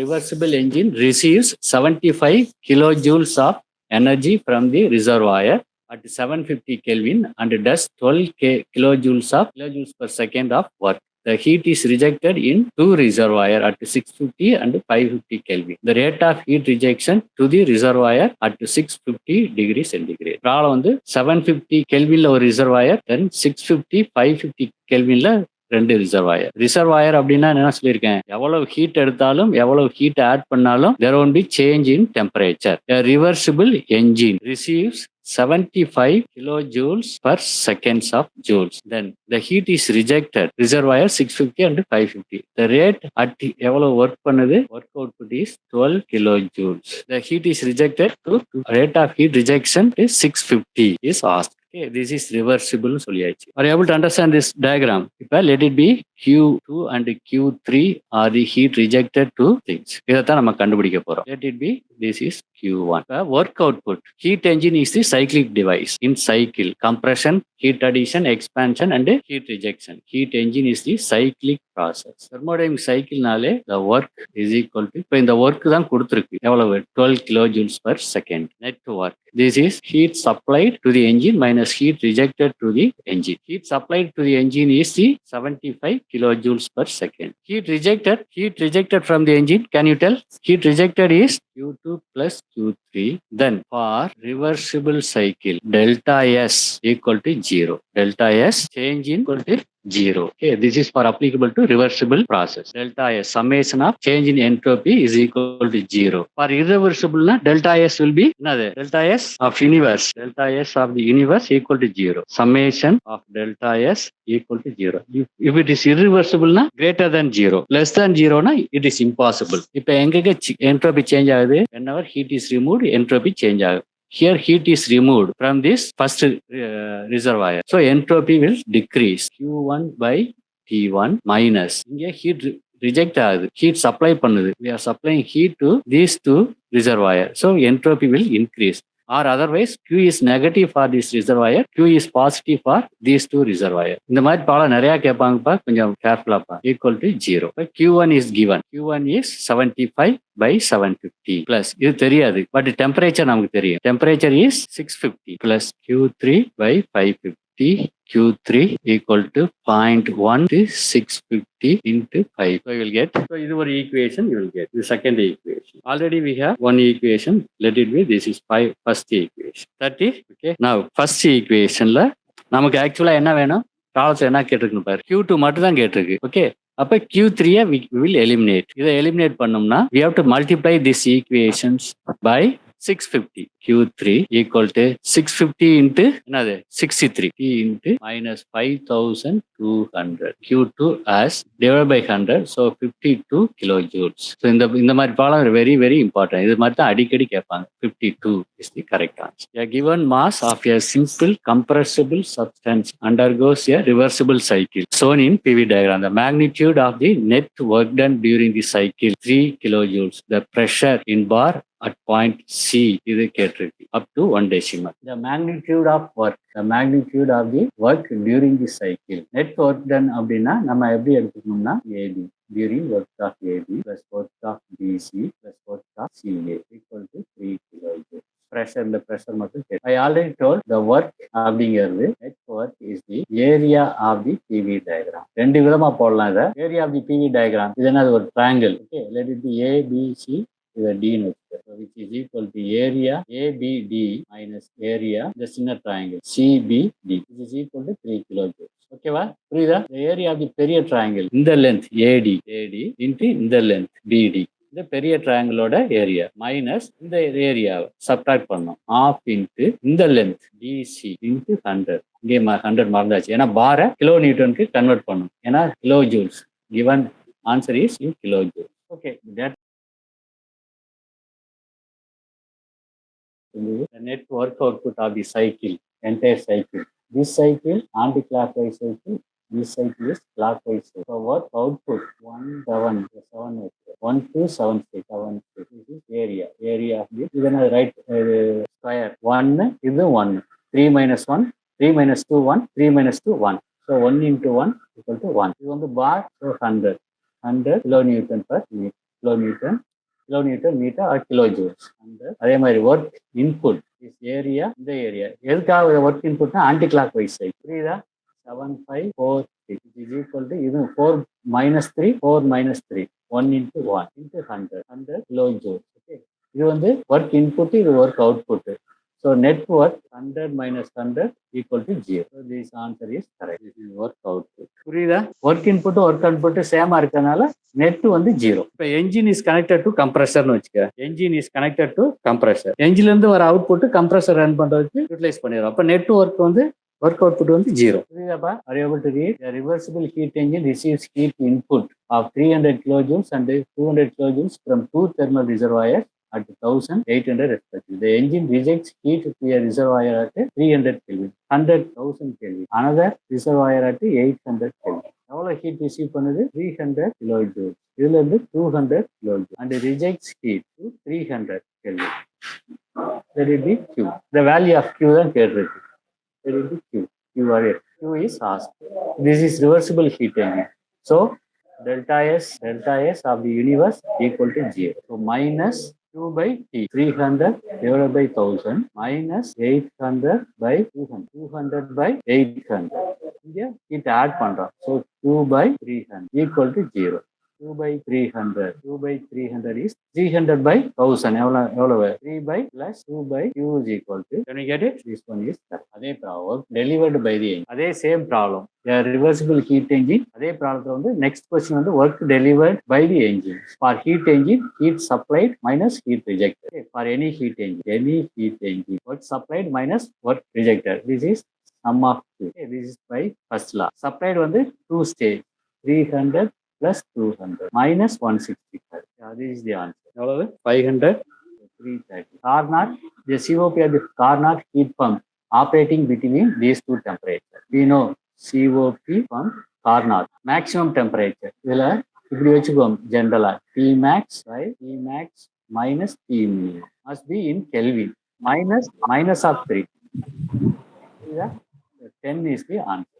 reversible engine receives 75 kilojoules of energy from the reservoir at 750 Kelvin and does 12 kilojoules per second of work. The heat is rejected in two reservoirs at 650 and 550 Kelvin. The rate of heat rejection to the reservoir at 650 degrees centigrade. Problem வந்து 750 Kelvin ஒரு reservoir, then 650, 550 Kelvin ரெண்டு reservoir அப்படின்னா என்ன சொல்லியிருக்கேன், எவ்வளவு heat எடுத்தாலும் எவ்வளவு heat add பண்ணாலும் there won't be change in temperature. A reversible engine receives 75 kilojoules per seconds of joules. Then the heat is rejected. Reservoir 650 and 550. The rate at எவ்வளவு work பண்ணுது, work output is 12 kilojoules. The heat is rejected to rate of heat rejection is 650 is asked. Okay, this is reversible சொல்லியாச்சு. Are you able to understand this diagram? இப்போ let it be Q2 and Q3 are the heat rejected to things. இதைத்தான் நம்ம கண்டுபிடிக்க போறோம். Let it be, this is Q1. Work output. Heat engine is the cyclic device. In cycle, compression, heat addition, expansion and heat rejection. Heat engine is the cyclic process. Thermodynamic cycle-நாலே the work is equal to, இப்போ இந்த work தான் கொடுத்திருக்கு. எவ்வளவு? 12 kilojoules per second. Net work. This is heat supplied to the engine minus heat rejected to the engine. Heat supplied to the engine is the 75 kilojoules per second. Heat rejected from the engine, can you tell? Heat rejected is Q2 plus Q3. Then for reversible cycle, delta S equal to 0. Delta S change in equal to 0. Okay, this is for applicable to reversible process. Delta S, summation of change in entropy is equal to 0. For irreversible, delta S will be another. Delta S of universe. Delta S of the universe equal to 0. Summation of delta S equal to 0. If it is irreversible, greater than 0. Less than 0, it is impossible. If entropy change ஆகுது, whenever heat is removed, entropy change ஆகுது. Here heat is removed from this first reservoir. So entropy will decrease. Q1 by T1 minus. இங்கே heat reject ஆகுது. Heat supply பண்ணுது. We are supplying heat to these two reservoirs. So entropy will increase. Or otherwise, Q is negative for this reservoir, Q is positive for these two reservoirs. இந்த மாதிரி பாடம் நிறைய கேட்பாங்கப்பா, கொஞ்சம் கேர்ஃபுல்லாப்பா. Equal to 0. Q1 is given. Q1 is 75 by 750 plus. இது தெரியாது, but temperature நமக்கு தெரியும். Temperature is 650 plus Q3 by 550. Q3 equal to 0.1 to 650 into 5. So you will get, so this is one equation you will get. The second equation. Already we have one equation. Let it be, this is first equation. 30. Okay. Now first equation la நமக்கு ஆக்சுவலா என்ன வேணும், ப்ராப்ளத்துல என்ன கேட்டிருக்குன்னு பாரு, Q2 மட்டும் தான் கேட்டிருக்கு. Okay, அப்ப Q3 we will eliminate. இதை eliminate பண்ணோம்னா we have to multiply these equations by 650. Q3 equal to 650 into another 63 into minus 5200. Q2 as divided by 100, so 52 kilojoules. So இந்த மாதிரி ப்ராப்ளம் very very important. இது மாதிரி தான் அடிக்கடி கேட்பாங்க. 52 is the correct answer. A given mass of a simple compressible substance undergoes a reversible cycle shown in PV diagram. The magnitude of the net work done during the cycle 3 kilojoules. The pressure in bar at point C இது கேட்டிருக்கு up to 1 decimal. The magnitude of work, the magnitude of the work during the cycle. Net work done அப்படின்னா நம்ம எப்படி எடுத்துக்கணும்னா AB during work of AB plus work of BC plus work of CA equal to 3 kilojoules. Pressure, இந்த pressure மட்டும் கேட்டு. I already told the work அப்படிங்கிறது net work is the area of the PV diagram. ரெண்டு விதமா போடலாம் இதை. Area of the PV diagram இது என்னது, ஒரு triangle. Okay, let it be ABC, இது D னு வச்சுக்கோ, which is equal to area ABD minus area the சின்ன triangle CBD, which is equal to 3 kilojoules. ஓகேவா, புரியுதா? The area of the பெரிய triangle, இந்த length AD into இந்த length BD, இந்த பெரிய ட்ரையாங்கிளோட ஏரியா மைனஸ் இந்த ஏரியாவை சப்ட்ராக்ட் பண்ணோம். ஆஃப் இன்ட்டு இந்த லென்த் டிசி இன்ட்டு 100. இங்கே 100 மறந்தாச்சு, ஏன்னா பாரை கிலோ நியூட்டனுக்கு கன்வெர்ட் பண்ணும், ஏன்னா kilo joules. Given answer is in kilo joules. Okay, that the net work output of the cycle, entire cycle. This cycle anti-clockwise cycle. This cycle is clockwise cycle. So work output 1276. This is area of this. Then right square 1. This is 1. 3 minus 1. 3 minus 2 1. 3 minus 2 1. So 1 into 1 equal to 1. This is on the bar. So 100 kilonewton per kilonewton kilometre metre or kilo joules. அந்த அதே மாதிரி work input is area, இந்த area எதுக்காக work இன்புட்னா anticlockwise side. புரியுதா? 7546 is equal to இது 4 minus 3 4 minus 3 1 into 1 into 100 kilojoules. Okay, இது வந்து ஒர்க் இன்புட், இது work output. So net work 100 minus 100 equal to 0. So this answer is correct. This is work output. புரியுதா? Work input work output சேமா இருக்கனால net வந்து 0. இப்போ engine is connected to கம்ப்ரஸர்னு வச்சுக்க. Engine is connected to compressor. என்ஜின்ல இருந்து வர அவுட்புட் கம்ப்ரஸர் ரன் பண்றதுக்கு யூட்டிலைஸ் பண்ணிடுறோம். அப்போ நெட் ஒர்க் வந்து work output வந்து 0. புரியுதாப்பா? Are you able to read? A reversible heat engine receives heat input of 300 kilojoules and 200 kilojoules from two thermal reservoirs at 1800 respectively. The engine rejects heat to a reservoir at 300 Kelvin, 100,000 Kelvin. Another reservoir at 800 Kelvin. எவ்வளவு heat receive பண்ணுது? 300 kilojoules. இதுல இருந்து 200 kilojoules and rejects heat to 300 Kelvin. That will be Q. The value of Q தான் கேட்டிருக்கு. That will be Q. Q is asked. This is reversible heat engine. So delta S of the universe equal to 0. So minus Q by T. 300 divided by 1000 minus 800 by 200. 200 by 800. Here it add பண்றோம். So Q by 300 equal to 0. 2 by 300. 2 by 300 is 300 by 1000. எவ்வளவு? 3 by plus 2 by Q is equal to. Can you get it? This one is correct. அதே problem delivered by the engine. அதே same problem. A reversible heat engine. அதே ப்ராப்ளத்துல வந்து next question வந்து work delivered by the engine. For heat engine, heat supplied minus heat rejected. Okay. For any heat engine, work supplied minus work rejected. This is sum of two. Okay. This is by first law. Supplied வந்து 2 stage. 300 plus 200 minus 165. Yeah, this is the answer. 500, 330. Carnot, the COP of the Carnot heat pump operating between these two temperatures. We know COP pump Carnot maximum temperature. இதில் இப்படி வச்சுக்கோம் ஜென்ரலா Tmax by Tmax minus Tmin must be in Kelvin minus of 3. 10 is the answer.